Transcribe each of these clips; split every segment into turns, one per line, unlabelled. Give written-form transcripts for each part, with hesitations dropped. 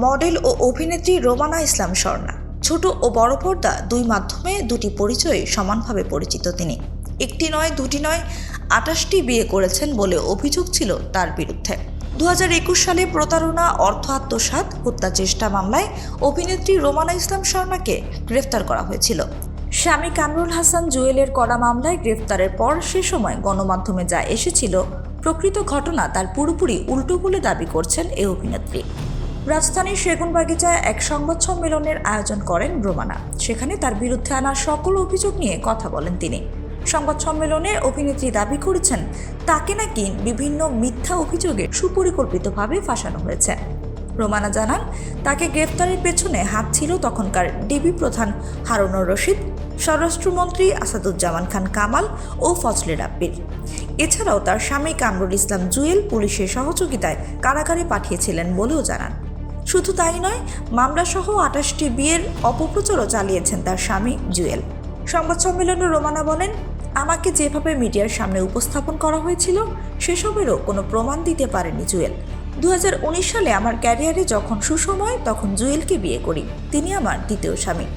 Model ও অভিনেত্রী রোমানা ইসলাম স্বর্ণা। ছোট ও বড় পর্দা দুই মাধ্যমে দুটি পরিচয়ে সমানভাবে পরিচিত তিনি। একটি নয়, দুটি নয়, 28টি বিয়ে করেছেন বলে অভিযোগ ছিল তার বিরুদ্ধে। 2021 সালে প্রতারণা, অর্থ আত্মসাৎ, হত্যা চেষ্টা মামলায় অভিনেত্রী রোমানা ইসলাম স্বর্ণাকে গ্রেফতার করা হয়েছিল। স্বামী কামরুল হাসান জুয়েলের করা মামলায় গ্রেফতারের পর সে সময় গণমাধ্যমে যা এসেছিল প্রকৃত ঘটনা তার পুরোপুরি উল্টো বলে দাবি করছেন এই অভিনেত্রী। রাজধানীর সেগুনবাগিচায় এক সংবাদ সম্মেলনের আয়োজন করেন রোমানা। সেখানে তার বিরুদ্ধে আনা সকল অভিযোগ নিয়ে কথা বলেন তিনি। সংবাদ সম্মেলনে অভিনেত্রী দাবি করেছেন তাকে নাকি বিভিন্ন মিথ্যা অভিযোগে সুপরিকল্পিতভাবে ফাঁসানো হয়েছে। রোমানা জানান তাকে গ্রেফতারের পেছনে হাত ছিল তখনকার ডিবি প্রধান হারুনুর রশিদ, স্বরাষ্ট্রমন্ত্রী আসাদুজ্জামান খান কামাল ও ফজলে রাব্বির। এছাড়াও তার স্বামী কামরুল ইসলাম জুয়েল পুলিশের সহযোগিতায় কারাগারে পাঠিয়েছিলেন বলেও জানান। শুধু তাই নয়, মামলাসহ 28টি বিয়ের অপপ্রচারও চালিয়েছেন তার স্বামী জুয়েল। সংবাদ সম্মেলনে রোমানা বলেন, আমাকে যেভাবে মিডিয়ার সামনে উপস্থাপন করা হয়েছিল সেসবেরও কোনো প্রমাণ দিতে পারেনি জুয়েল। 2019 সালে আমার ক্যারিয়ারে যখন সুসময় তখন জুয়েলকে বিয়ে করি। তিনি আমার দ্বিতীয় স্বামী।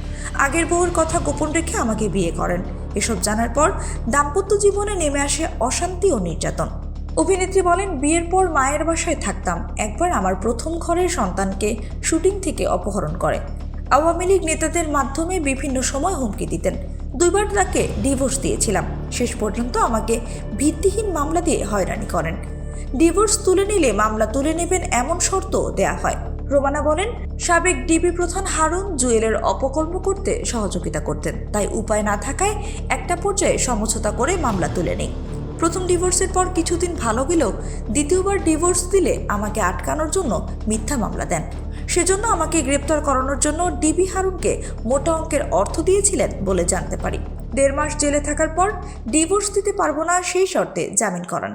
আগের বউয়ের কথা গোপন রেখে আমাকে বিয়ে করেন। এসব জানার পর দাম্পত্য জীবনে নেমে আসে অশান্তি ও নির্যাতন। অভিনেত্রী বলেন, বিয়ের পর মায়ের বাসায় থাকতাম। একবার আমার প্রথম ঘরের সন্তানকে শুটিং থেকে অপহরণ করে। আওয়ামী লীগ নেতাদের মাধ্যমে বিভিন্ন সময় হুমকি দিতেন। 2বার তাকে ডিভোর্স দিয়েছিলাম। শেষ পর্যন্ত আমাকে ভিত্তিহীন মামলা দিয়ে হয়রানি করেন। ডিভোর্স তুলে নিলে মামলা তুলে নেবেন এমন শর্ত দেয়া হয়। রোমানা বলেন, সাবেক ডিবি প্রধান হারুন জুয়েলের অপকর্ম করতে সহযোগিতা করতেন। তাই উপায় না থাকায় একটা পর্যায়ে সমঝোতা করে মামলা তুলে নেই। প্রথম ডিভোর্সের পর কিছুদিন ভালো গেলেও দ্বিতীয়বার ডিভোর্স দিলে আমাকে আটকানোর জন্য মিথ্যা মামলা দেন। সেজন্য আমাকে গ্রেপ্তার করানোর জন্য ডিবি হারুনকে মোটা অঙ্কের অর্থ দিয়েছিলেন বলে জানতে পারি। 1.5 মাস জেলে থাকার পর ডিভোর্স দিতে পারবো না সেই শর্তে জামিন করান।